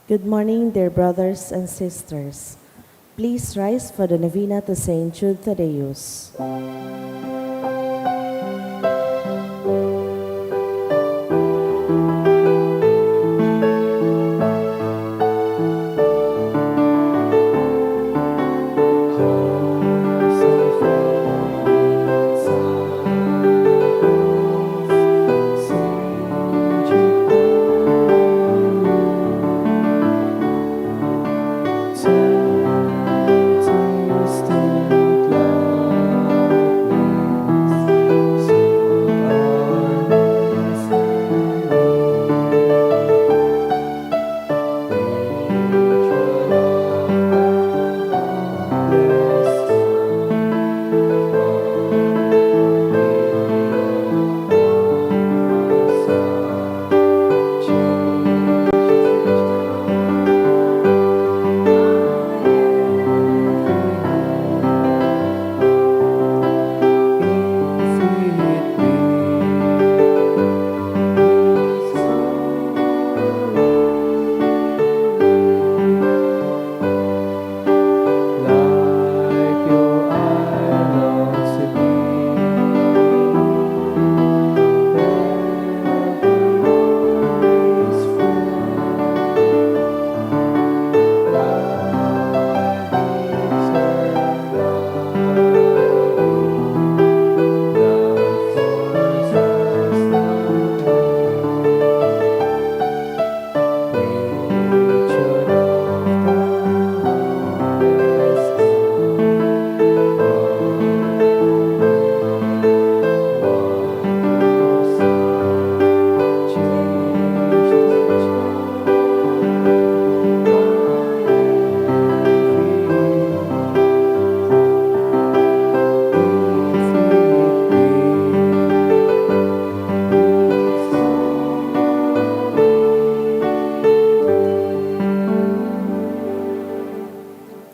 Good morning, dear brothers and sisters. Please rise for the novena to Saint Jude Thaddeus.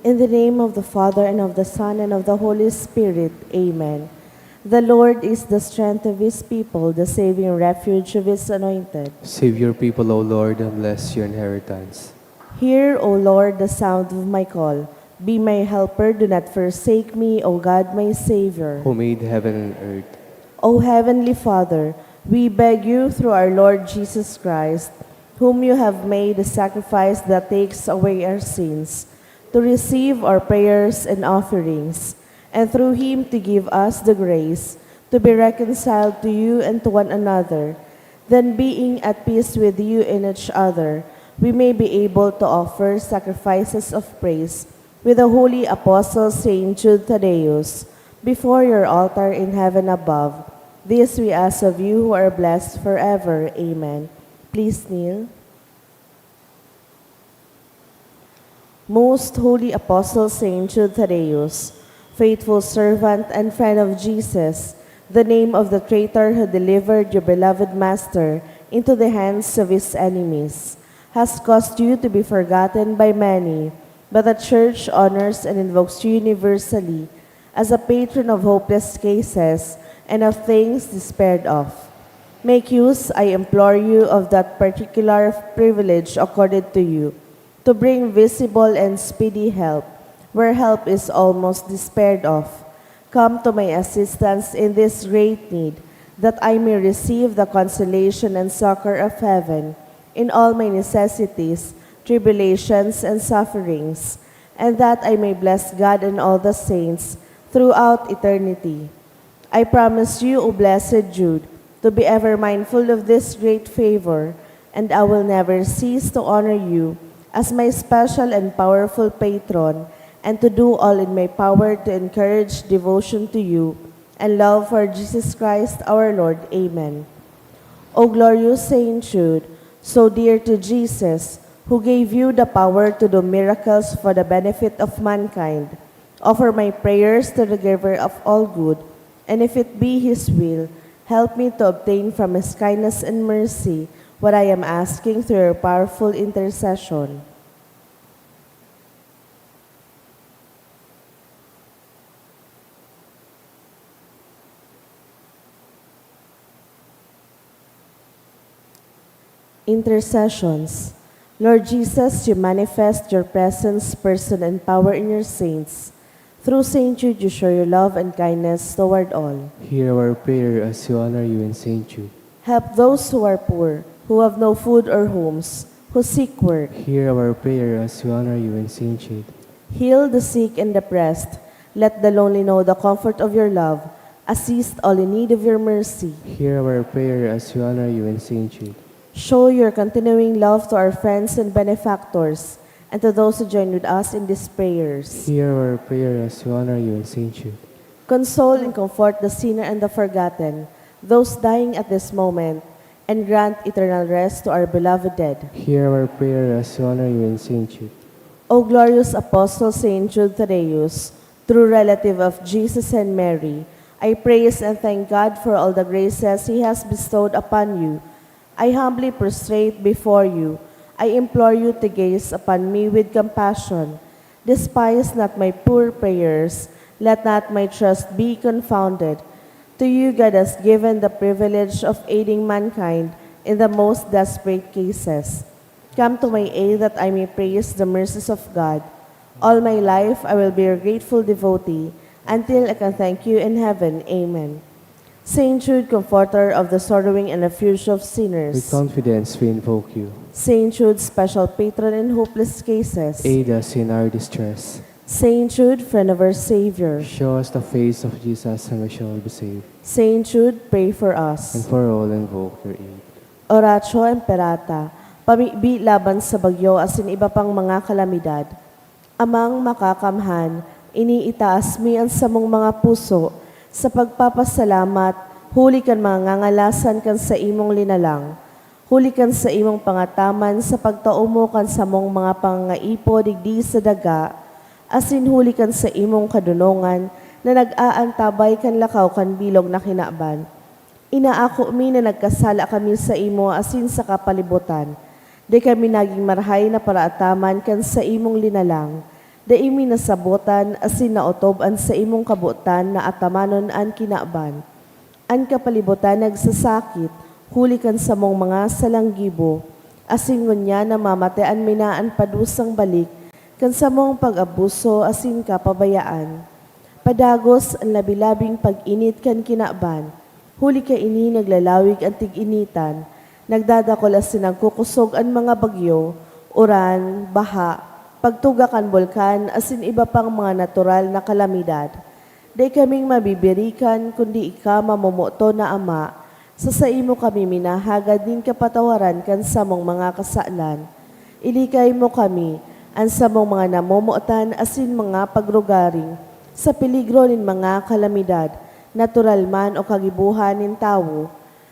In the name of the Father, and of the Son, and of the Holy Spirit. Amen. The Lord is the strength of his people, the saving refuge of his anointed. Save your people, O Lord, and bless your inheritance. Hear, O Lord, the sound of my call. Be my helper, do not forsake me, O God, my Savior. Who made heaven and earth. O Heavenly Father, we beg you through our Lord Jesus Christ, whom you have made a sacrifice that takes away our sins, to receive our prayers and offerings, and through him to give us the grace to be reconciled to you and to one another. Then, being at peace with you and each other, we may be able to offer sacrifices of praise with the holy apostle Saint Jude Thaddeus before your altar in heaven above. This we ask of you who are blessed forever. Amen. Please kneel. Most Holy Apostle Saint Jude Thaddeus, faithful servant and friend of Jesus, the name of the traitor who delivered your beloved Master into the hands of his enemies, has caused you to be forgotten by many, but the Church honors and invokes you universally as a patron of hopeless cases and of things despaired of. Make use, I implore you, of that particular privilege accorded to you, to bring visible and speedy help, where help is almost despaired of. Come to my assistance in this great need, that I may receive the consolation and succor of heaven in all my necessities, tribulations, and sufferings, and that I may bless God and all the saints throughout eternity. I promise you, O blessed Jude, to be ever mindful of this great favor, and I will never cease to honor you as my special and powerful patron, and to do all in my power to encourage devotion to you and love for Jesus Christ our Lord. Amen. O glorious Saint Jude, so dear to Jesus, who gave you the power to do miracles for the benefit of mankind, offer my prayers to the giver of all good, and if it be his will, help me to obtain from his kindness and mercy what I am asking through your powerful intercession. Intercessions. Lord Jesus, you manifest your presence, person, and power in your saints. Through Saint Jude, you show your love and kindness toward all. Hear our prayer as we honor you in Saint Jude. Help those who are poor, who have no food or homes, who seek work. Hear our prayer as we honor you in Saint Jude. Heal the sick and depressed. Let the lonely know the comfort of your love. Assist all in need of your mercy. Hear our prayer as we honor you in Saint Jude. Show your continuing love to our friends and benefactors, and to those who join with us in these prayers. Hear our prayer as we honor you in Saint Jude. Console and comfort the sinner and the forgotten, those dying at this moment, and grant eternal rest to our beloved dead. Hear our prayer as we honor you in Saint Jude. O glorious Apostle Saint Jude Thaddeus, true relative of Jesus and Mary, I praise and thank God for all the graces He has bestowed upon you. I humbly prostrate before you. I implore you to gaze upon me with compassion. Despise not my poor prayers. Let not my trust be confounded. To you God has given the privilege of aiding mankind in the most desperate cases. Come to my aid that I may praise the mercies of God. All my life I will be your grateful devotee until I can thank you in heaven. Amen. Saint Jude, comforter of the sorrowing and refuge of With sinners. confidence we invoke you. Saint Jude, special patron in hopeless cases. Aid us in our distress. Saint Jude, friend of our Savior. Show us the face of Jesus and we shall be saved. Saint Jude, pray for And us. for all invoke your aid. Oratio Imperata, pamibi laban sa bagyo asin iba pang mga kalamidad. Amang makakamhan, iniitaas mi ang samong mga puso, sa pagpapasalamat, huli kan mga ngangalasan kan sa imong linalang. Huli kan sa imong pangataman sa pagtaumo kan sa mong mga pangaipo digdi sa daga, asin huli kan sa imong kadunongan na nag-aantabay kan lakaw kan bilog na kinaban. Inaako mi na nagkasala kami sa imo asin sa kapalibutan. Di kami naging marhay na paraataman kan sa imong linalang. Da imi nasabotan asin naotob-an sa imong kabutan na atamanon an kinaban. An kapalibutan nagsasakit, huli kan sa mong mga salanggibo, asin ngunya na mamatean minaan padusang balik, kan sa mong pag-abuso asin kapabayaan. Padagos ang labilabing pag-init kan kinaban, huli ka ini naglalawig ang tig-initan, nagdadakol asin nagkukusog ang mga bagyo, uran, baha, pagtugakan bulkan, asin iba pang mga natural na kalamidad. Di kaming mabibirikan, kundi ika mamumuto na Ama, sa imo kami minahagad din kapatawaran kan sa mong mga kasalan. Ilikay mo kami, ang sa mong mga namumutan, asin mga pagrugaring, sa peligro nin mga kalamidad, natural man o kagibuhan nin tao.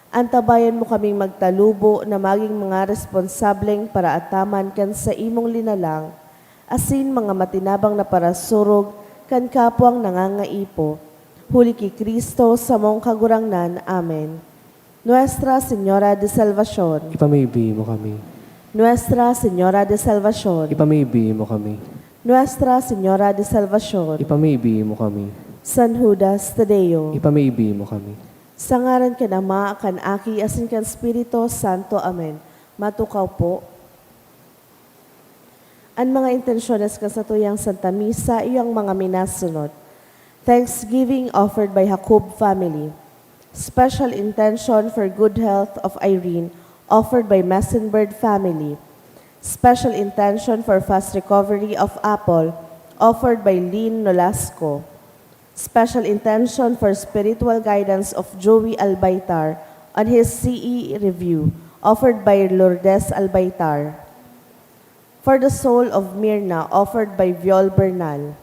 Antabayan mo kaming magtalubo na maging mga responsableng para ataman kan sa imong linalang, asin mga matinabang na parasurog kan kapwang nangangaipo. Huli ki Kristo sa mong kagurangnan. Amen. Nuestra Señora de Salvacion. Ipamibigay mo kami. Nuestra Señora de Salvacion. Ipamibigay mo kami. Nuestra Señora de Salvacion. Ipamibigay mo kami. San Judas Tadeo. Ipamibigay mo kami. Sa ngaran kan Ama, kan Aki, asin kan Espiritu Santo. Amen. Matukaw po. Ang mga intensyones kasatuyang Santa Misa, iyong mga minasunod. Thanksgiving offered by Jacob family. Special intention for good health of Irene, offered by Messenbird family. Special intention for fast recovery of Apple, offered by Lynn Nolasco. Special intention for spiritual guidance of Joey Albaitar on his CE review, offered by Lourdes Albaitar. For the soul of Myrna, offered by Viol Bernal.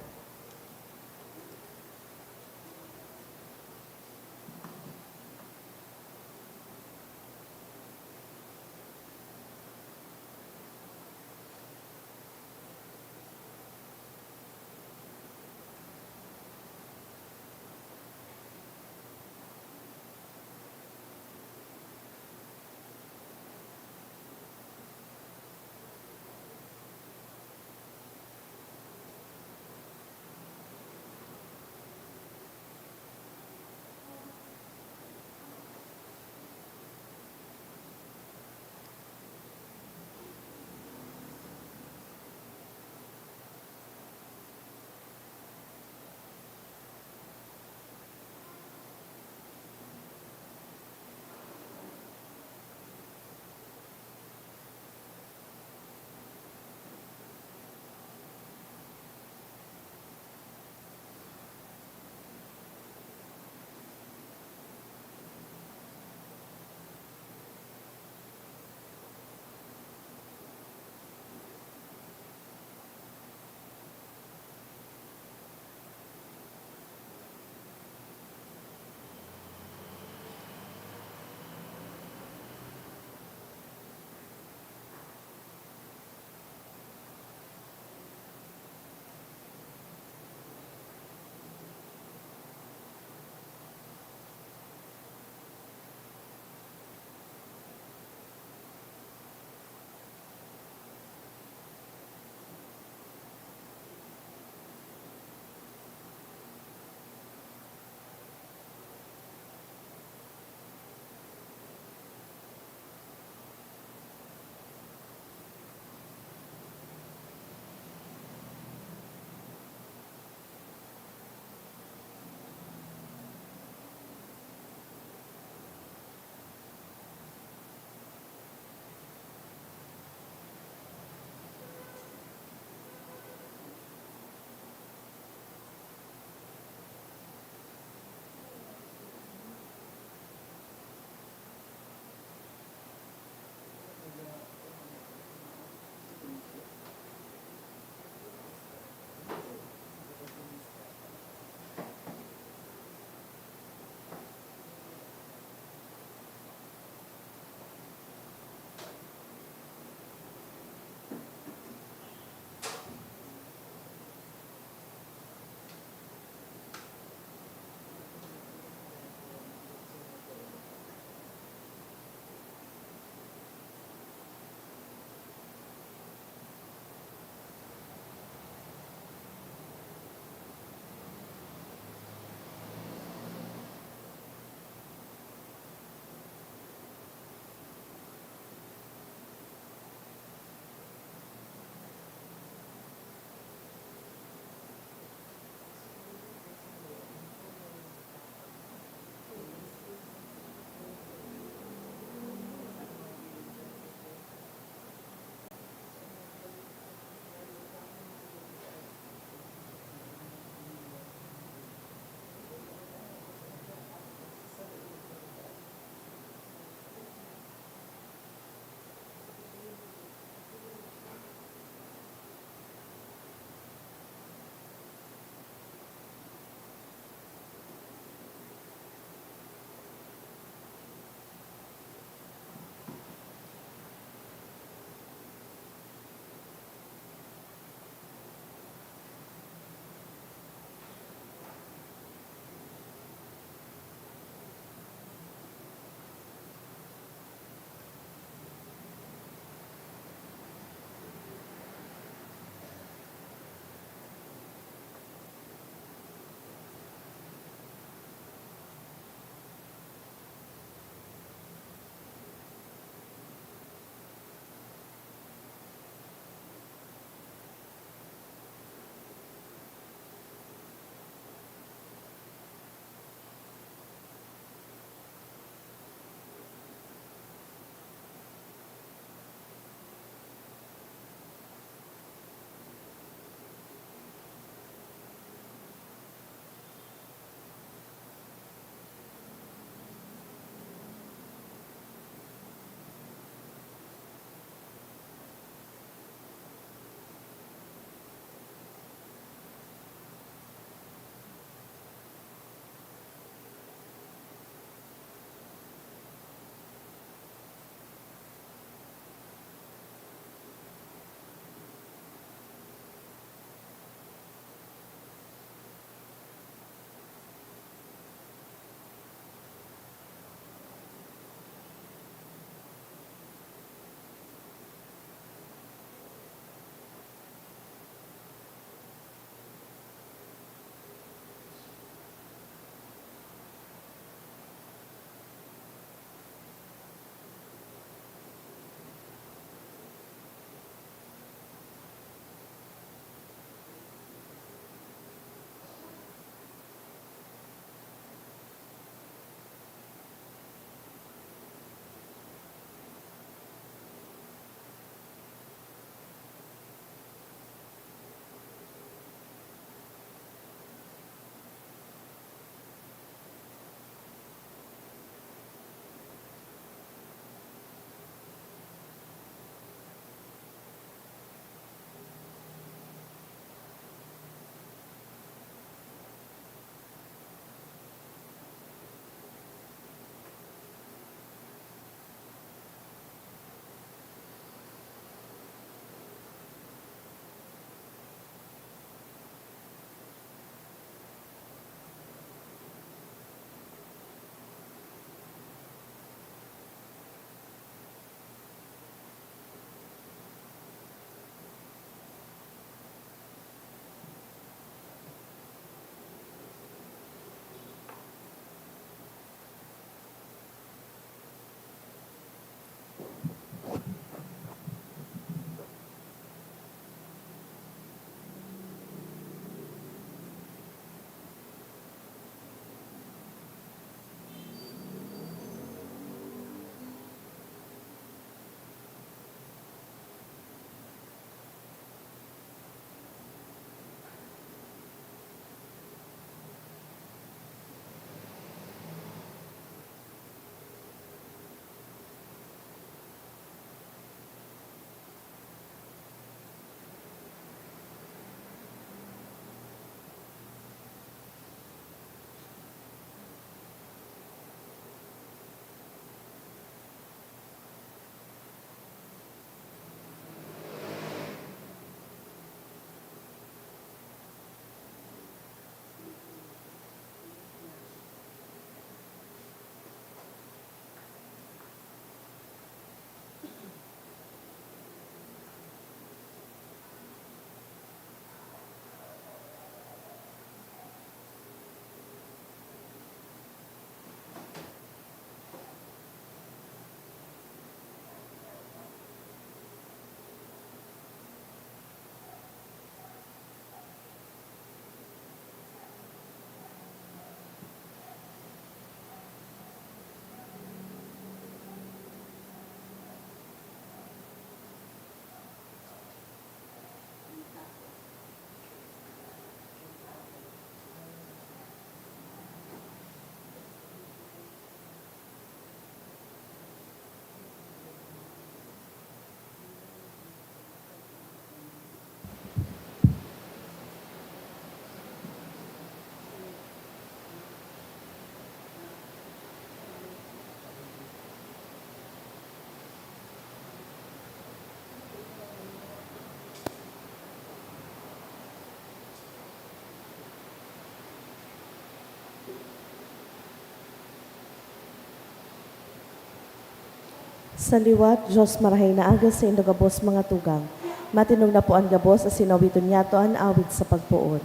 Sa liwat, Diyos marahay na agas sa indo gabos mga tugang. Matinog na po ang gabos as sinawiton niyato ang awit sa pagpuon.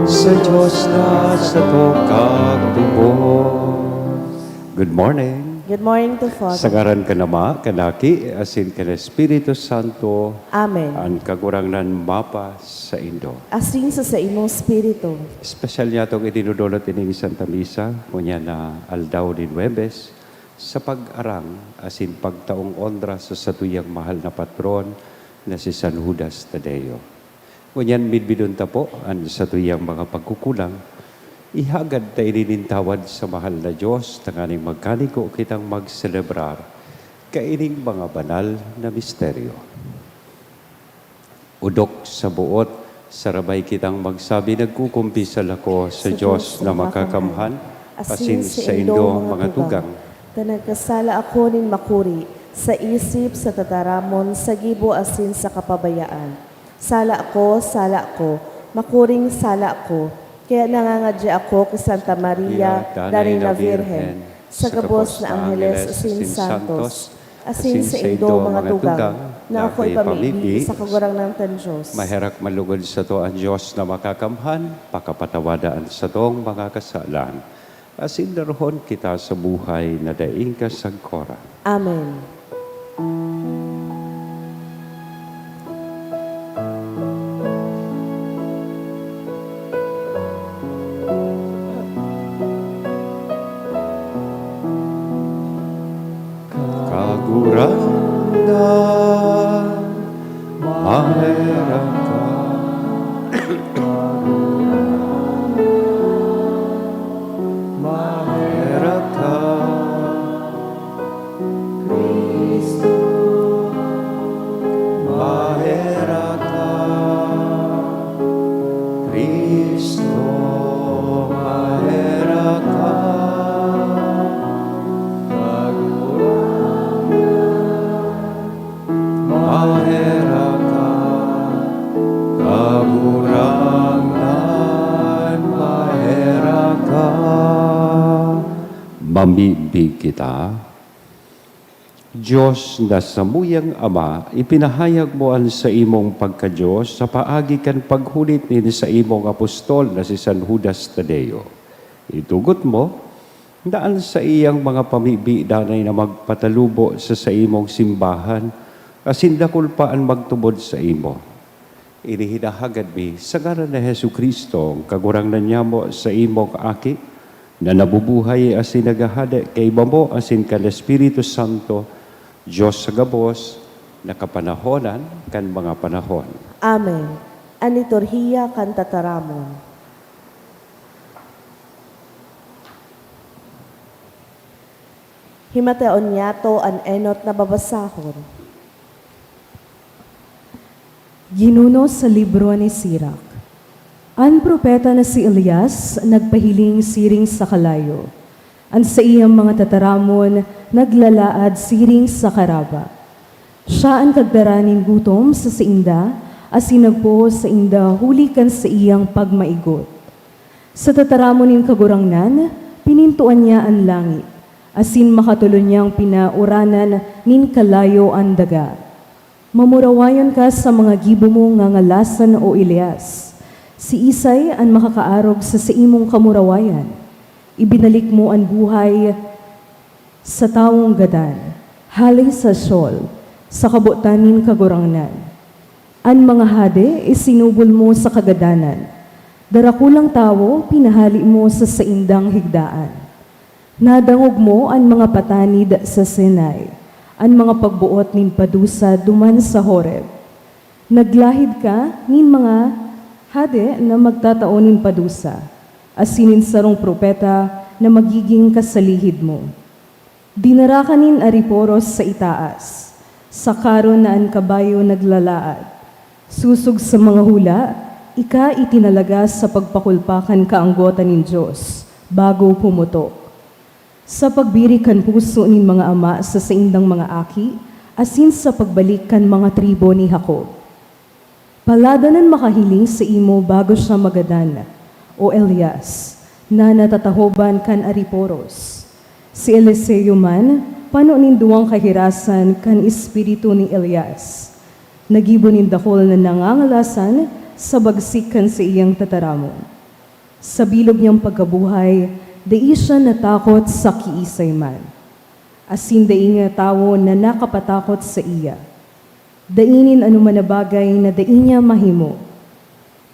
Sa Diyos na sa tubos. Good morning. Good morning to Sa Father. ngaran ka nama, kanaki, asin ka na Espiritu Santo, Amen. ang kagurangnan mapa sa Indo. Asin sa imong spirito. Espesyal niya itong idinudulot ining Santa Misa, kunya na aldaw din Webes, sa pag-arang, asin pagtaong ondra sa satuyang mahal na patron na si San Judas Tadeo. Kunyan midbidon ta po, ang satuyang mga pagkukulang, ihagad ta ininintawad sa mahal na Diyos, tanganing magkaniko kitang magselebrar, kaining mga banal na misteryo. Udok sa buot, sarabay kitang magsabi, nagkukumpisal ako sa Diyos na makakamhan, asin sa indo mga tugang. Nagkasala ako nin makuri, sa isip, sa tataramon, sa gibo asin sa kapabayaan. Sala ako, makuring sala ako. Kaya nangangadya ako kay Santa Maria, Danay na Virgen, sa gabos na Angeles, asin santos, asin sa indo mga tugang, na ako'y pamibig sa kagurang ng tan Diyos. Maherak malugod sa to ang Diyos na makakamhan, pakapatawadaan sa tong mga kasalan. Asin naroon kita sa buhay na daing kasagkora. Amen. Kagurangan, maherak ka. Maherak ka. Kristo, maherak ka. Kristo, maherak ka. Maherak ka, kagurangan, maherak ka. Mamibig kita, Diyos na samuyang Ama, ipinahayag mo an sa imong pagka-Diyos sa paagi kan paghulit ni sa imong apostol na si San Judas Tadeo. Itugot mo, daan sa iyang mga pamibi danay na magpatalubo sa imong simbahan, asin dakul pa ang magtubod sa imo. Inihinahagad mi sa ngaran na Hesu Kristo, kagurang na niya mo sa imong aki, na nabubuhay asin nagahada kay mo asin kan Espiritu Santo, Diyos sa gabos, nakapanahonan kan mga panahon. Amen. Ang liturhiya kan tataramon. Himateon niyato an enot na babasahon. Ginuno sa libro ni Sirach. Ang propeta na si Elias nagpahiling siring sa kalayo. Ang sa iyang mga tataramon naglalaad siring sa karaba. Siya ang kagdaraning gutom sa siinda, asin nagpo sa inda hulikan sa iyang pagmaigot. Sa tataramon ning kagurangnan, pinintuan niya ang langit, asin makatuloy niyang pinauranan nin kalayo ang daga. Mamurawayon ka sa mga gibo mo nga ngalasan o Elias. Si Isay ang makakaarog sa imong kamurawayan. Ibinalik mo ang buhay sa taong gadan, halay sa syol, sa kabutanin kagurangnan. Ang mga hade isinubol mo sa kagadanan. Darakulang tawo pinahali mo sa saindang higdaan. Nadangog mo ang mga patanid sa Sinai, ang mga pagbuot nin padusa duman sa Horeb. Naglahid ka nin mga hade na magtataonin padusa, asinin sarong propeta na magiging kasalihid mo. Dinarakanin ariporos sa itaas, sa karon na ang kabayo naglalaad. Susog sa mga hula, ika itinalaga sa pagpakulpakan kaanggota nin Diyos, bago pumutok. Sa pagbiri kan puso nin mga ama sa saindang mga aki, asin sa pagbalik kan mga tribo ni Jacob. Paladanan makahiling sa imo bago siya magadan, o Elias, na natatahoban kan Ariporos. Si Eliseo man, panuninduang kahirasan kan espiritu ni Elias. Nagibo nin dakol na nangangalasan sa bagsik kan sa iyang tataramon. Sa bilog niyang pagkabuhay, dai siya natakot sa kiisay man. Asin dai nga tawo na nakapatakot sa iya. Dainin anuman na bagay na dai niya mahimo.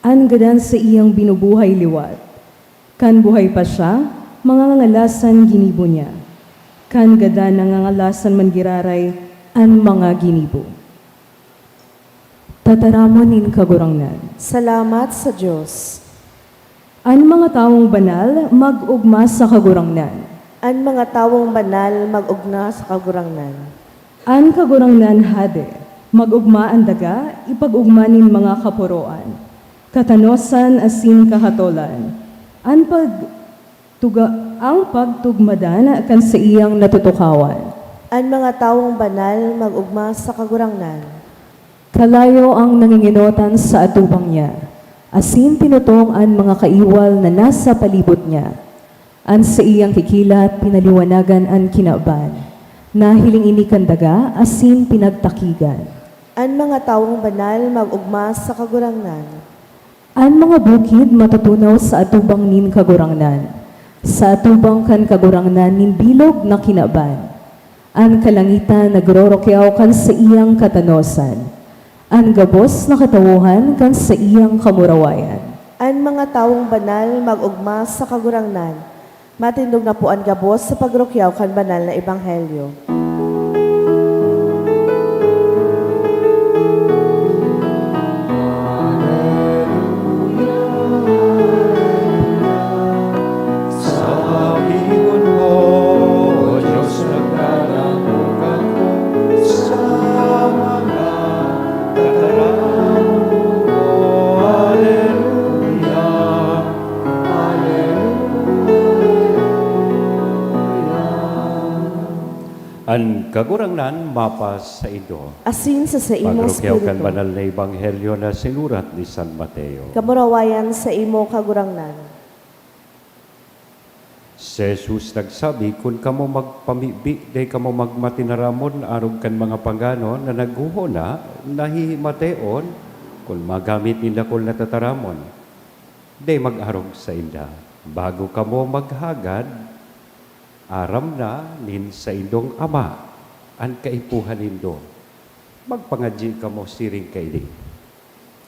Angadan sa iyang binubuhay liwat. Kan buhay pa siya, mga ngalasan ginibo niya. Kan gada nangangalasan man giraray, an mga ginibo. Tataramon nin kagurangnan. Salamat sa Diyos. An mga taong banal, mag-ugma sa kagurangnan. Ang mga tawong banal mag-ugna sa kagurangnan. An kagurangnan hade, mag-ugma ang daga, ipag-ugma nin mga kapuroan. Katanosan asin kahatolan. Ang pagtugmadan kan sa iyang natutukawan. Ang mga tawong banal mag-ugma sa kagurangnan. Kalayo ang nanginginotan sa atubang niya. Asin tinutong ang mga kaiwal na nasa palibot niya. An sa iyang kikilat pinaliwanagan ang kinaban. Nahiling ini kandaga asin pinagtakigan. Ang mga tawong banal mag-ugma sa kagurangnan. Ang mga bukid matutunaw sa atubang nin kagurangnan. Sa atubang kan kagurangnan nin bilog na kinaban. Ang kalangitan nagrorokyaw kan sa iyang katanosan. Ang gabos na katawuhan kan sa iyang kamurawayan. Ang mga tawong banal mag-ugma sa kagurangnan. Matindog na po ang gabos sa pagrukyaw kan banal na ebanghelyo. An kagurangnan mapas sa Ido. Asin sa imong Pagrukyaw kan spiritu. banal na ebanghelyo na sinurat ni San Mateo. Kamurawayan sa imo kagurangnan. Si Jesus nagsabi, kung kamo magpamibi, day kamo magmatinaramon arog kan mga pangano na naghuhuna, nahihimateon, kung magamit nila kung natataramon. Day mag-arog sa inda. Bago kamo maghagad, aram na nin sa indong ama, ang kaipuhan nindo. Magpangadji kamo siring kaili.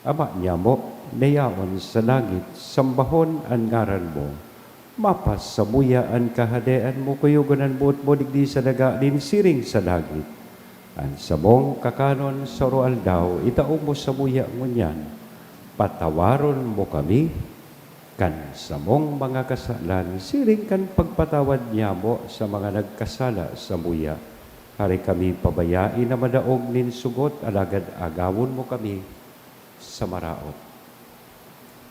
Ama niya mo, nayaon sa langit, sambahon ang ngaran mo. Mapas sa buya ang kahadean mo, kuyugunan mo at mo digdi sa daga, din siring sa langit. Ang sabong kakanon sa roal daw, itaong mo sa buya ngunyan. Patawaron mo kami, kan sa mong mga kasalan, siring kan pagpatawad niya mo sa mga nagkasala sa buya. Hari kami pabayain na madaog nin sugot, alagad agawon mo kami sa maraot.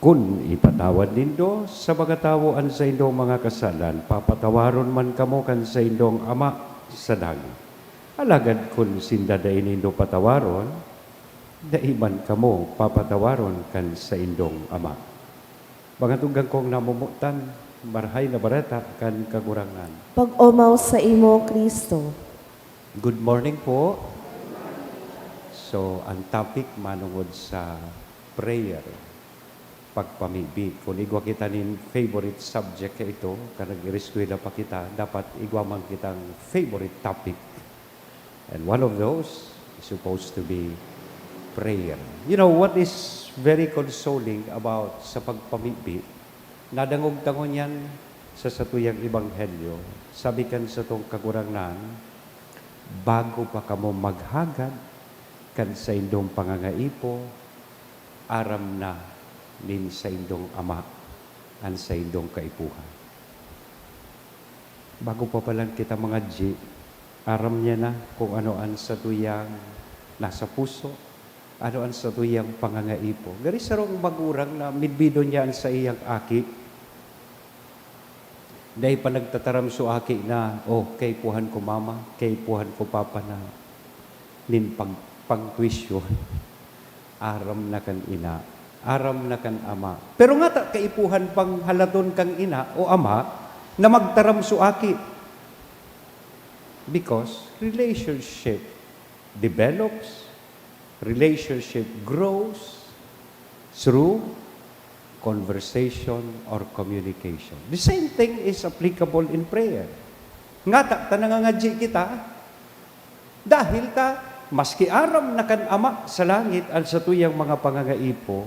Kung ipatawad nindo sa mga tawoan sa indong mga kasalan, papatawaron man kamo kan sa indong ama sa langit. Alagad kung sindadain nindo patawaron, daiman kamo papatawaron kan sa indong ama. Mga tunggang kong namumutan, marhay na barata kan kagurangan. Pag-umaw sa imo, Kristo. Good morning po. So, ang topic manungod sa prayer, pagpamibig. Kung igwa kita nin favorite subject ka ito, kanang iriskwela pa kita, dapat igwa man kitang favorite topic. And one of those is supposed to be prayer. You know, what is very consoling about sa pagpamibig, nadangog-tangon yan sa satuyang ebanghelyo. Sabi kan sa tong kagurangnan, bago pa kamo maghagad kan sa indong pangangaipo, aram na nin sa indong ama, an sa indong kaipuhan. Bago pa palang kita mga G, aram niya na kung ano an sa tuyang nasa puso, Ano ang sa tuyang pangangaipo? Gari sarong magurang na midbido niya sa iyang aki. Dahil pa nagtataram so aki na, kay puhan ko mama, kay puhan ko papa na nin pang-tuisyon. Aram na kan ina, aram na kan ama. Pero nga kaipuhan pang halaton kang ina o ama na magtaram so aki. Because relationship develops, relationship grows through conversation or communication. The same thing is applicable in prayer. Nga ta nangangadji kita, dahil ta, maski aram na kan ama sa langit, al sa tuyang mga pangangaipo,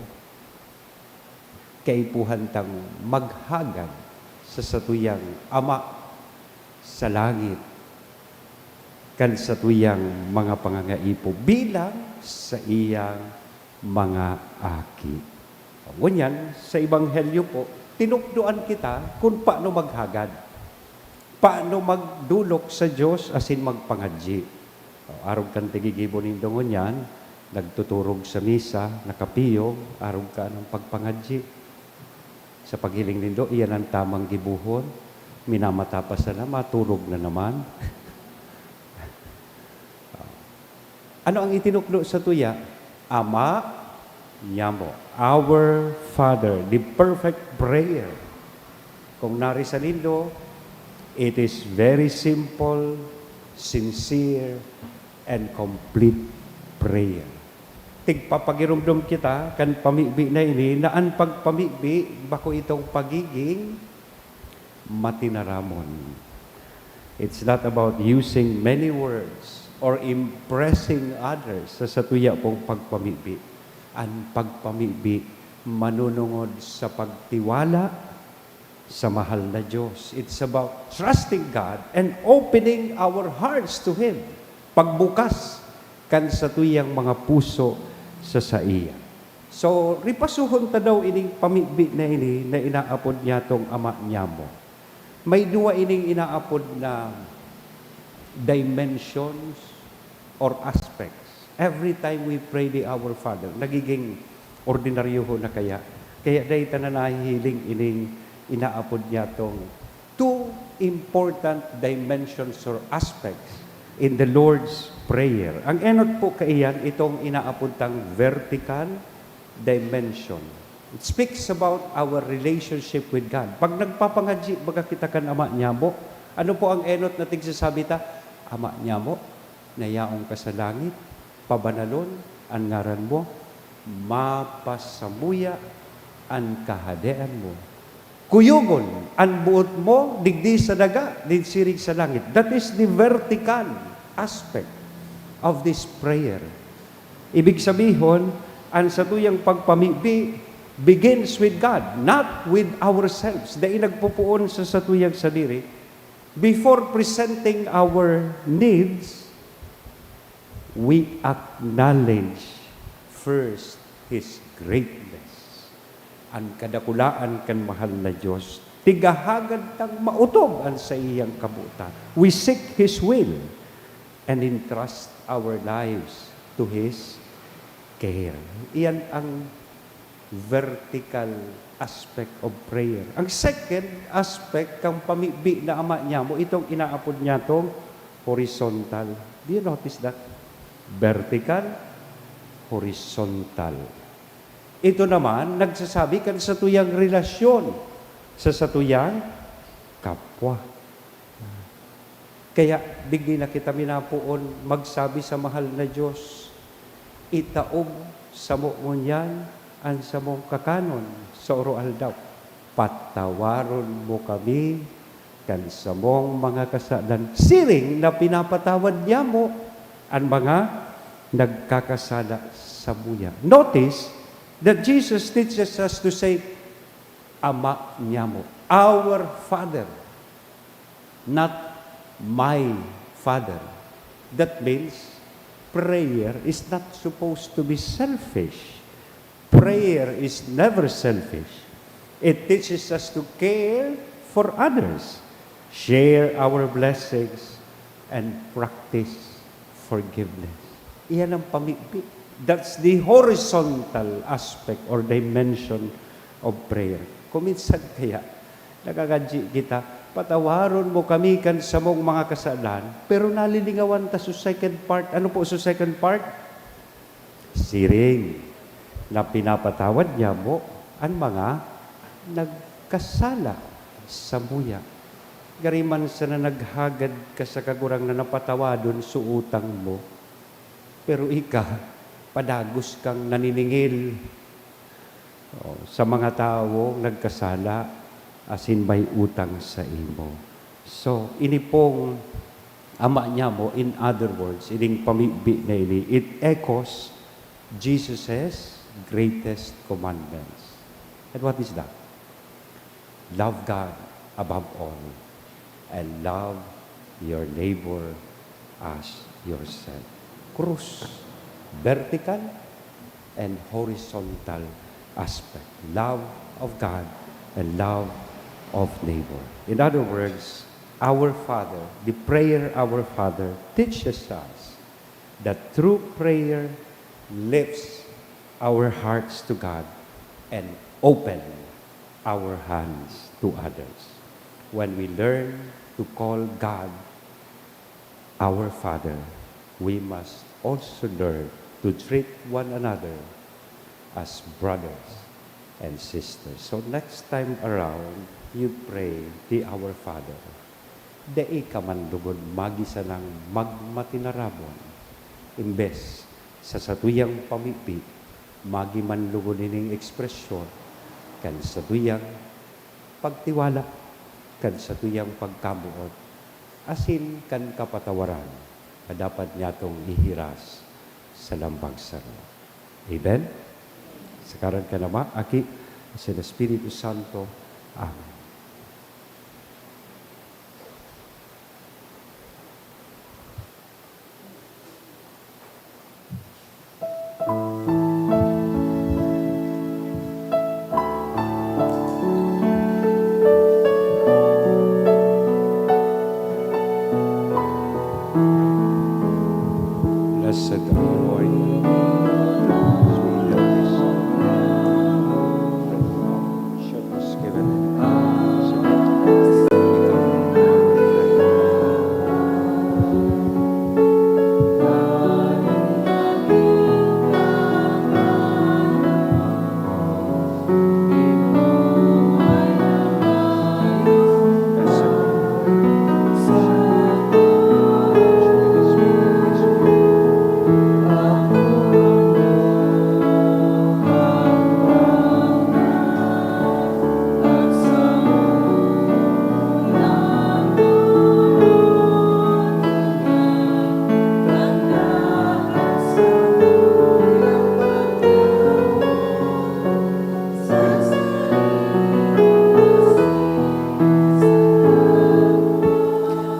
kaipuhan tang maghagad sa satuyang ama sa langit, kan sa tuyang mga pangangaipo bilang sa iyang mga aki. Ngunyan, sa Ebanghelyo po, tinukduan kita kung paano maghagad. Paano magdulok sa Diyos asin magpangadji. Arog kang tigigibo ng dongon yan, nagtuturog sa misa, nakapiyong, arog ka ng pagpangadji. Sa paghiling nindo, iyan ang tamang gibuhon. Minamatapas na maturog na naman. Ano ang itinukdo sa tuya? Ama, Nyamo, our Father, the perfect prayer. Kung narisalindo, it is very simple, sincere, and complete prayer. Tigpapagirumdum kita, kan pamibi na ini, naan pagpamibi, bako itong pagiging matinaramon. It's not about using many words or impressing others sa satuya pong pagpamibi. Ang pagpamibi manunungod sa pagtiwala sa mahal na Diyos. It's about trusting God and opening our hearts to Him. Pagbukas kan sa tuyang mga puso sa saiya. So, ripasuhon ta daw ining pamibi na ini na inaapod niya tong ama niya mo. May dua ining inaapod na dimensions or aspects. Every time we pray the Our Father, nagiging ordinaryo ho na kaya. Kaya dahil ta na nahihiling ining inaapod niya tong two important dimensions or aspects in the Lord's Prayer. Ang enot po kaiyan, itong inaapod tang vertical dimension. It speaks about our relationship with God. Pag nagpapangadji, baga kita kan ama niya mo, ano po ang enot na tigsasabi ta? Ama niya mo, nayaong ka sa langit, pabanalon ang ngaran mo, mapasamuya ang kahadean mo. Kuyugon ang buot mo, digdi sa daga, dinsirig sa langit. That is the vertical aspect of this prayer. Ibig sabihin, ang satuyang pagpamibi begins with God, not with ourselves. Dahil nagpupuon sa satuyang sadiri, before presenting our needs, we acknowledge first His greatness. Ang kadakulaan kan mahal na Diyos, tigahagad tang mautob ang sa iyang kabutan. We seek His will and entrust our lives to His care. Iyan ang vertical aspect of prayer. Ang second aspect kang pamibi na ama niya mo, itong inaapod niya tong horizontal. Do you notice that? Vertical, horizontal. Ito naman, nagsasabi kan sa tuyang relasyon, sa satuyang kapwa. Kaya, digdi na kita minapuon, magsabi sa mahal na Diyos, itaog sa mo yan, ang sa mong kakanon, sa oral daw. Patawaron mo kami, kan sa mong mga kasalan. Siring na pinapatawad niya mo, ang mga nagkakasala sa buya. Notice that Jesus teaches us to say, Ama niya mo, our Father, not my Father. That means prayer is not supposed to be selfish. Prayer is never selfish. It teaches us to care for others, share our blessings, and practice forgiveness. Iyan ang pamigbi. That's the horizontal aspect or dimension of prayer. Kuminsan kaya, nagagadji kita, patawaron mo kami kan sa mong mga kasalan, pero nalilingawan ta sa second part. Ano po sa second part? Siring na pinapatawad niya mo ang mga nagkasala sa muya. Gariman sa na naghagad ka sa kagurang na napatawadon sa utang mo, pero padagos kang naniningil sa mga tao nagkasala, asin may utang sa imo. So, ini pong ama niya mo, in other words, ining pamibi na ini, it echoes Jesus' greatest commandments. And what is that? Love God above all, and love your neighbor as yourself. Krus, vertical and horizontal aspect. Love of God and love of neighbor. In other words, our Father, the prayer Our Father teaches us that through prayer lifts our hearts to God and open our hands to others. When we learn to call God our Father, we must also learn to treat one another as brothers and sisters. So next time around, you pray the Our Father. Dai ka man lugod magisa ng magmatinarabon. Imbes sa satuyang pamipit, magi man lugod ining ekspresyon, kan satuyang pagtiwala, kan satuyang pagkabuot, asin kan kapatawaran, na dapat niya itong ihiras sa lambang saro. Amen? Sekarang ka nama, aki, sa Espiritu Santo. Amen. Blessed are you, Lord.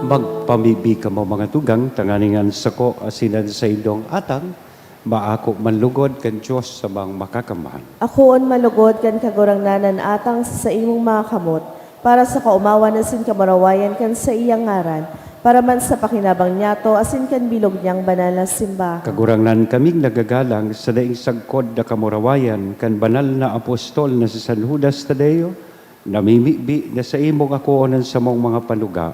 Magpamibi ka mo mga tugang, tanganingan sako asinan sa indong atang, maako manlugod kan Diyos sa mga makakamahan. Akoon malugod kan kagurangnanan atang sa imong mga kamot, para sa kaumawan asin kamarawayan kan sa iyang ngaran, para man sa pakinabang niyato asin kan bilog niyang banal na simbahan. Kagurangnan kaming nagagalang sa daing sagkod na kamurawayan kan banal na apostol na si San Judas Tadeo, namimibi na sa imong akoonan sa mong mga panuga,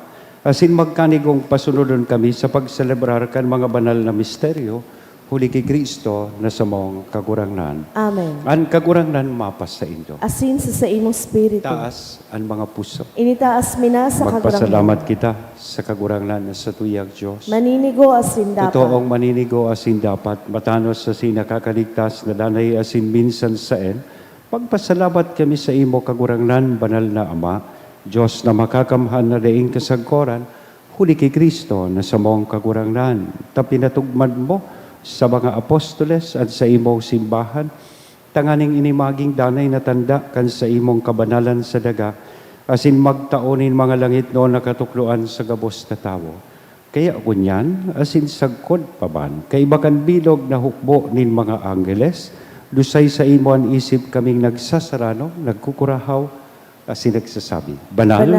asin magkanigong pasunodon kami sa pagselebrar kan mga banal na misteryo, huli kay Kristo na sa mong kagurangnan. Amen. An kagurangnan mapas sa inyo. Asin sa imong spirito. Taas ang mga puso. Initaas mina sa Magpasalamat kagurangnan. kita sa kagurangnan sa tuyang Diyos. Maninigo asin dapat. Totoong maninigo asin dapat, matanos sa sinakakaligtas na danay asin minsan saen, pagpasalamat kami sa imo kagurangnan, banal na Ama, Diyos na makakamhan na daing kasagkoran, huli kay Kristo na sa mong kagurangnan. Tapinatugmad mo sa mga apostoles at sa imong simbahan, tanganing inimaging danay na tanda kan sa imong kabanalan sa daga, asin magtaonin mga langit no nakatukluan sa gabos na tao. Kaya kunyan, asin sagkod paban, kay bakan bilog na hukbo nin mga angeles, lusay sa imo ang isip kaming nagsasarano, nagkukurahaw, asin nagsasabi, banal,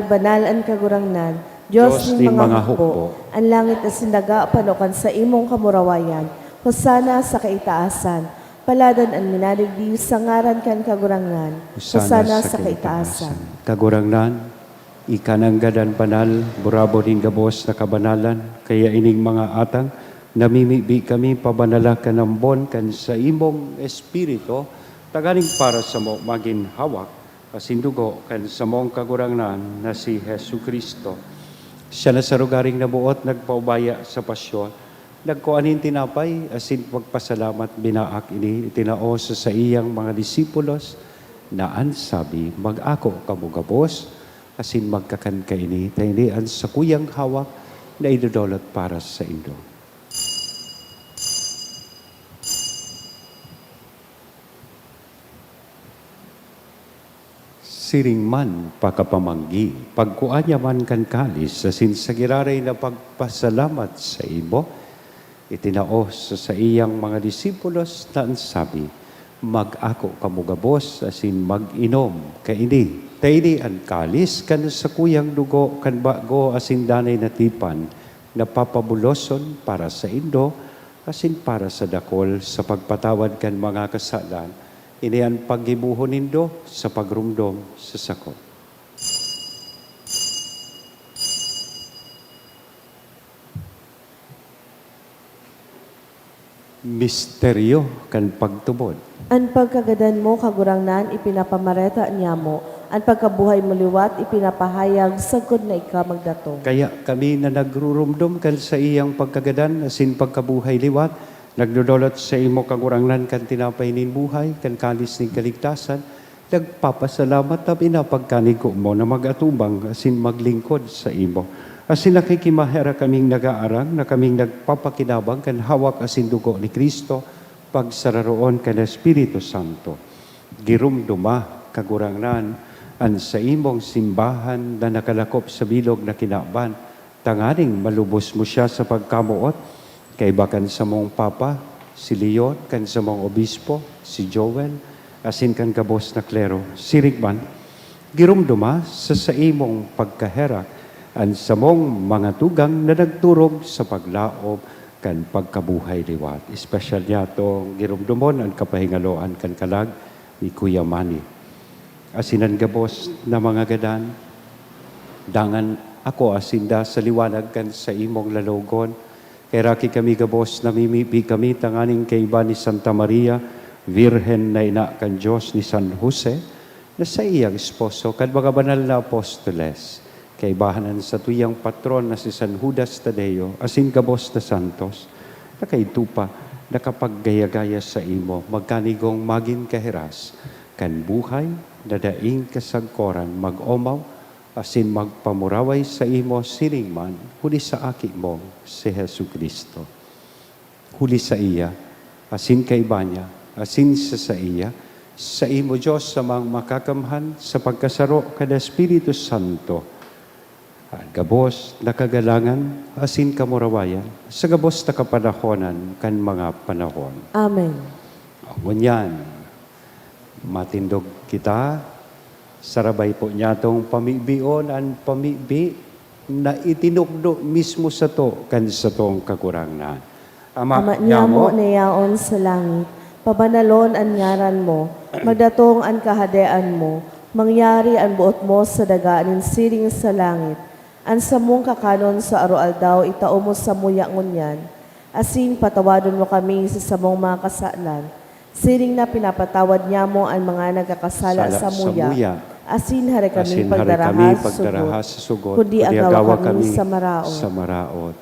Banal ang kagurangnan. Diyos Diyos ni ning mga mga hukbo, hukbo. ang langit asin daga panukan sa imong kamurawayan, Hosana sa kaitaasan. Paladan ang minaligdi sa ngaran kan kagurangan. Hosana sa kaitaasan. Kagurangnan, ikananggadan banal, burabo ning gabos na kabanalan, kaya ining mga atang, namimibi kami pabanala ka ng bon kan sa imong espiritu, taganing para sa mo maging hawak, kasindugo kan sa mong kagurangnan na si Hesu Kristo. Siya na sa rugaring nabuot, nagpaubaya sa pasyon, nagkuanin tinapay, asin pagpasalamat binaak ini, itinao sa iyang mga disipulos, na ansabi, mag-ako kamugabos, asin magkakan ka ini, tainian sa kuyang hawak, na idudolot para sa indo. Siring man pakapamanggi, pagkuanya man kan kalis, asin sa giraray na pagpasalamat sa imo, itinaos sa iyang mga disipulos na ansabi, mag-ako kamugabos, asin mag-inom, kaini, taini ang kalis, kan sa kuyang dugo, kan bago, asin danay natipan, na papabuloson para sa indo, asin para sa dakol, sa pagpatawad kan mga kasalan, ini ang paggibuhon nindo sa pagrumdom sa sakop. Misteryo kan pagtubod. Ang pagkagadan mo, kagurangnan, ipinapamareta niya mo. Ang pagkabuhay mo liwat, ipinapahayag, sagod na ika magdato. Kaya kami na nagrurumdum kan sa iyang pagkagadan, asin pagkabuhay liwat, nagdudolot sa imo kagurangnan kan tinapay nin buhay, kan kalis ning kaligtasan, nagpapasalamat na pinapagkanigo mo na magatubang asin maglingkod sa imo. Asin nakikimahera kaming nag-aarang, na kaming nagpapakinabang kan hawak asin dugo ni Kristo, pagsararoon kan Espiritu Santo. Girumduma kagurangnan, an sa imong simbahan na nakalakop sa bilog na kinaban, tanganing malubos mo siya sa pagkamuot, kay bakan sa mong papa, si Leon, kan sa mong obispo, si Joel, asin kan kabos na klero, si Rigman, girumduma sa imong pagkaherak, an sa mong mga tugang na nagturog sa paglaob kan pagkabuhay liwat. Espesyal niya itong girumdumon ang kapahingaloan kan kalag ni Kuya Manny. Asinan gabos na mga gadan, dangan ako asinda sa liwanag kan sa imong lalogon, kay raki kami gabos, namimipi kami tanganing kay iba ni Santa Maria, Virhen na ina kan Diyos ni San Jose, na sa iyang esposo, kad mga banal na apostoles, kay bahanan sa tuyang patron na si San Judas Tadeo, asin gabos na santos, na kay tupa, nakapaggaya-gaya sa imo, magkanigong maging kahiras, kan buhay, na daing kasagkoran, mag-omaw, asin magpamuraway sa imo siring man, huli sa aki mo, si Hesu Kristo. Huli sa iya, asin kay Banya, asin sa iya, sa imo Diyos sa mga makakamhan, sa pagkasaro kada Espiritu Santo, at gabos na kagalangan, asin kamurawayan, sa gabos na kapanahonan, kan mga panahon. Amen. Ngunyan, matindog kita, sarabay po niya itong pamibion ang pamibi na itinukdo mismo sa to kan sa tong kakurangnan. Ama niya mo nayaon sa langit, pabanalon ang ngaran mo, magdatong ang kahadean mo, mangyari ang buot mo sa dagaanin siring sa langit, ang samong kakanon sa aroaldaw itao mo sa muya ngunyan, asin patawadon mo kami sa samong mga kasalan, siring na pinapatawad niya mo ang mga nagkakasala sa muya. Asin hari kami pagdaraha sa sugot, kundi agawa kami sa maraot.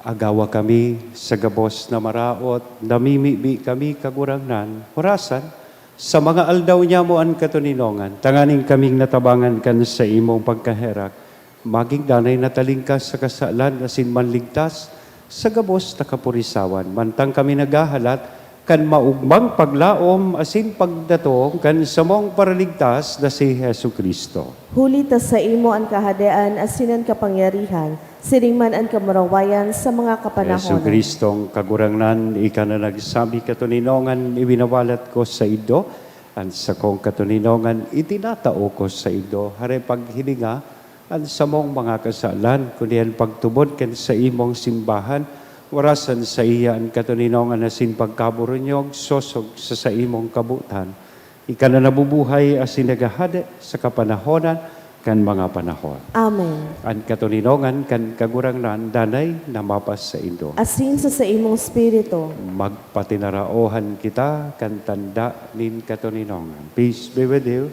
Agawa kami sa gabos na maraot, namimibi kami kagurangnan, orasan, sa mga aldaw niya mo ang katuninongan, tanganing kaming natabangan kan sa imong pagkaherak, maging danay natalingkas sa kasalan, asin manligtas, sa gabos na kapurisawan, mantang kami naghahalat, kan maugmang paglaom asin pagdatong kan samong paraligtas na si Hesu Kristo. Huli ta sa imo ang kahadean asin ang kapangyarihan, siring man ang kamurawayan sa mga kapanahonan. Hesu Kristong kagurangnan, ika na nagsabi katuninongan, ibinawalat ko sa ido, ang sa kong katuninongan, itinatao ko sa ido, hare paghilinga, ang samong mga kasalan, kundi ang pagtubod kan sa imong simbahan, Warasan sa iya ang katuninong anasin pagkaburunyog, sosog sa imong kabutan. Ika na nabubuhay asin nagahada sa kapanahonan kan mga panahon. Amen. Ang katuninongan kan kagurangnan danay na mapas sa indo. Asin sa imong spirito, Magpatinaraohan kita kan tanda nin katuninongan. Peace be with you.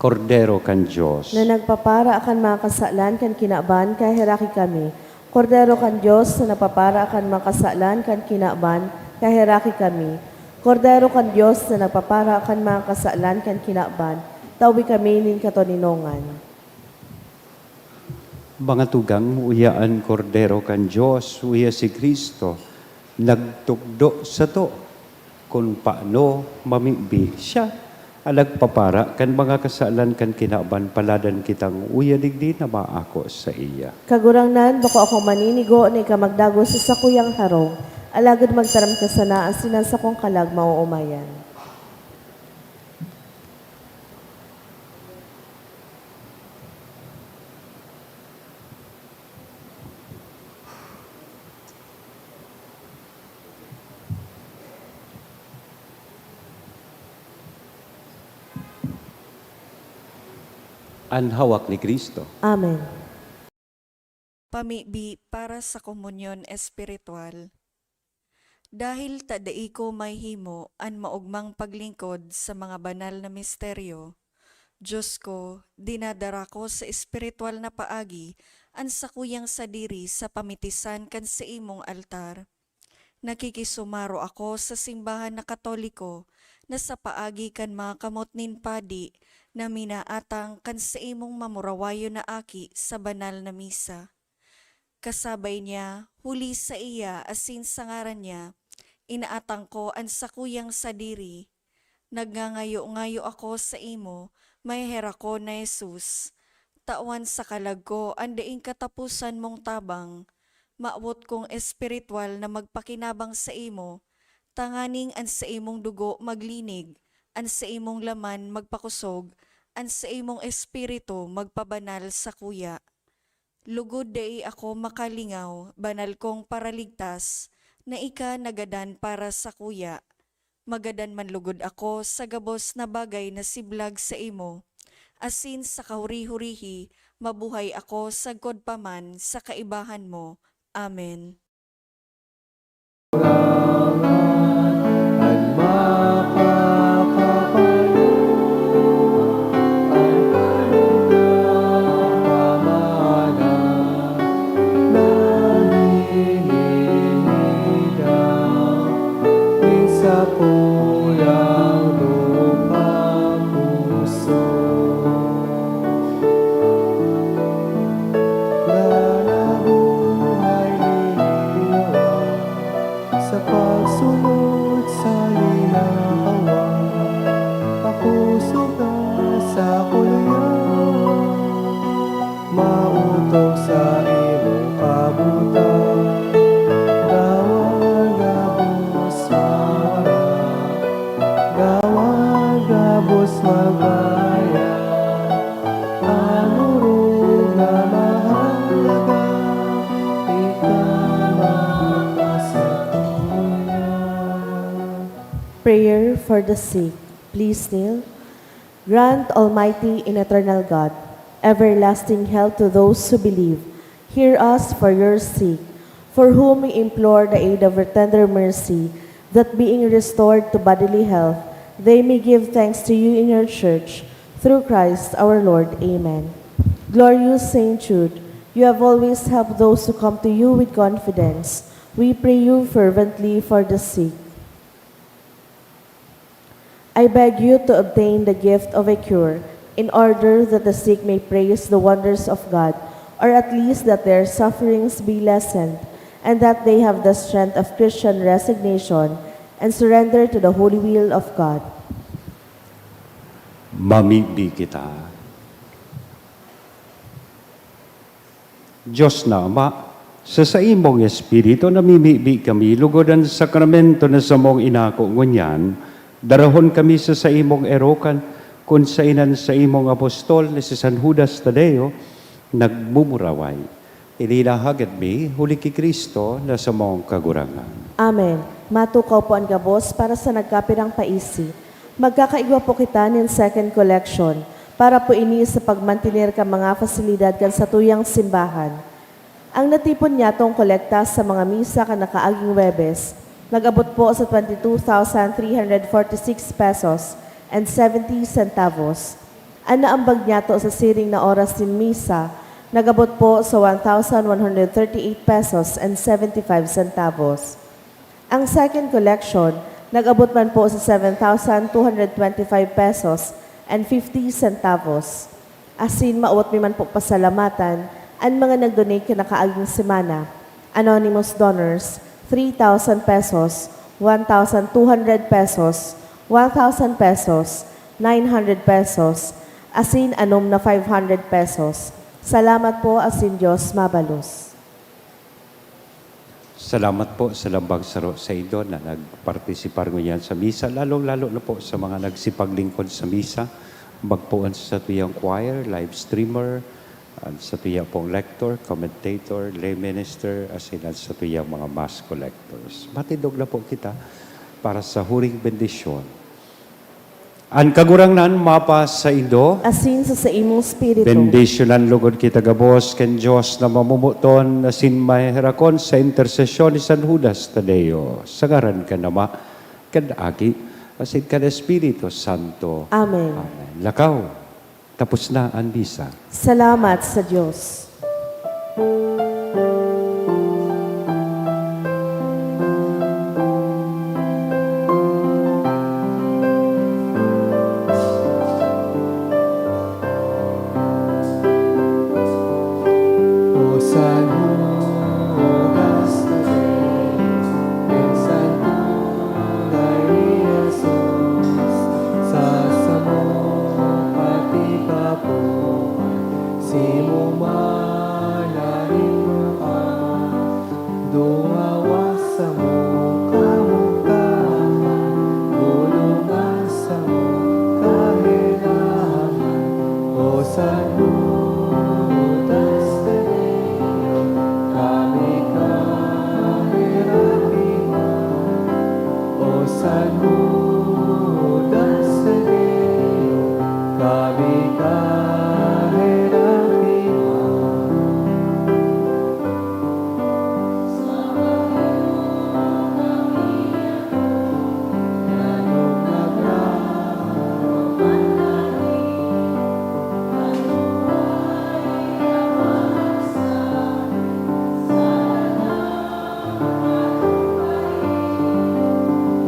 Kordero kan Diyos. na nagpapara akan mga kasalan kan kinaban, kahiraki kami. Kordero kan Diyos na napapara akan mga kasalan kan kinaban, kahiraki kami. Kordero kan Diyos na nagpapara akan mga kasalan kan kinaban, tawi kami nin katoninongan. Mga tugang uyaan kordero kan Diyos, uya si Kristo, nagtukdo sa to, kung paano mamibi siya. Alagpapara kan mga kasalan kan kinaban paladan kitang uya digdi na maako sa iya. Kagurangnan, bako ako maninigo na ikamagdago sa sakuyang harong, alagad magtaram ka sana ang sinasa kong kalag mauumayan. Ang hawak ni Kristo. Amen. Pamibi para sa komunyon espiritual. Dahil tadai ko may himo an maugmang paglingkod sa mga banal na misteryo, Diyos ko, dinadara ko sa espiritual na paagi an sakuyang sadiri sa pamitisan kan sa imong altar. Nakikisumaro ako sa simbahan na Katoliko na sa paagi kan mga kamot nin padi na minaatang kan sa imong mamurawayo na aki sa banal na misa. Kasabay niya, huli sa iya asin sa ngaran niya, inaatang ko ang sakuyang sadiri. Nagngangayo-ngayo ako sa imo, may hera ko na Jesus. Tawan sa kalag ko, ang daing katapusan mong tabang. Maawot kong espiritual na magpakinabang sa imo, tanganing ang sa imong dugo maglinig, ang sa imong laman magpakusog, ang sa imong espiritu magpabanal sa kuya. Lugod dai ako makalingaw, banal kong paraligtas, na ika nagadan para sa kuya. Magadan man lugod ako sa gabos na bagay na siblag sa imo. Asin sa kahuri-hurihi, mabuhay ako sa godpaman sa kaibahan mo. Amen. Sa pagsunod sa linawa, pakusog na sa kuluyan, mautog sa imong kabutan, gawag gabos mara, gawag gabos magaya, anurog na mahalaga, Prayer for the sick. Please kneel. Grant, Almighty and eternal God, everlasting health to those who believe. Hear us for your sake, for whom we implore the aid of your tender mercy, that being restored to bodily health, they may give thanks to you in your church. Through Christ our Lord. Amen. Glorious Saint Jude, you have always helped those who come to you with confidence. We pray you fervently for the sick. I beg you to obtain the gift of a cure, in order that the sick may praise the wonders of God, or at least that their sufferings be lessened, and that they have the strength of Christian resignation and surrender to the holy will of God. Mamibi kita. Diyos na Ama, sa imong Espiritu namimibi kami, lugodan sa sakramento na sa mong inako ngunyan, darahon kami sa imong erokan, kung sa inan sa imong apostol na si San Judas Tadeo, nagmumuraway. Ilinahagad mi, huli ki Kristo, na sa mong kagurangan. Amen. Matukaw po ang gabos para sa nagkapirang paisi. Magkakaigwa po kita ng second collection para po ini sa pagmantinir ka mga fasilidad kan sa tuyang simbahan. Ang natipon niya tong kolekta sa mga misa ka nakaaging Webes, nag-abot po sa 22,346 pesos and 70 centavos. Ang naambag niya to sa siring na oras din misa, nag-abot po sa 1,138 pesos and 75 centavos. Ang second collection, nag-abot man po sa 7,225 pesos and 50 centavos. Asin mauot mi man po pasalamatan ang mga nag-donate kinakaaging semana. Anonymous donors, 3,000 pesos, 1,200 pesos, 1,000 pesos, 900 pesos, asin anom na 500 pesos. Salamat po, asin Diyos mabalos. Salamat po sa lambang saro sa ido na nagpartisipar ngunyan sa misa, lalong-lalo na po sa mga nagsipaglingkod sa misa, magpuan sa tuyang choir, live streamer, at sa tuyang pong lector, commentator, lay minister, asin at sa tuyang mga mass collectors. Matindog na po kita para sa huring bendisyon. Ang kagurangnan mapa sa ido, Asin sa imong spiritu. bendisyonan lugod kita gabos ken Dios na mamumuton asin mahirakon sa intersesyon ni San Judas Tadeo. Sagaran ka nama ken agi asin kan Espiritu Santo. Amen. Amen. Lakaw. Tapos na ang misa. Salamat sa Diyos. O San Judas Tadeo, en santuday ni Jesus, sa samong patikapuan, simo manaling dumawas sa mong kamungkaman, gulungan sa mong kahilangan. O San Judas Tadeo, kami kahirapiman. O San Judas Tadeo, kami kahirapiman. Anong nagraman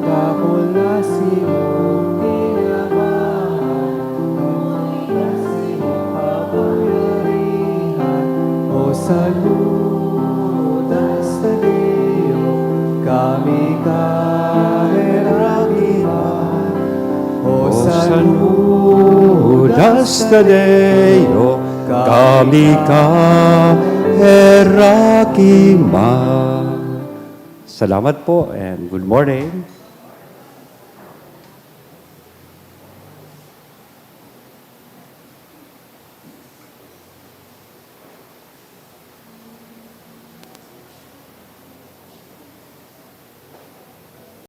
dahol na si mong tinabahan, ngunit na si kapangyarihan. O San Judas Tadeo, kami kahirapihan. O San Judas Tadeo, kami kahirakiman. Salamat po and good morning.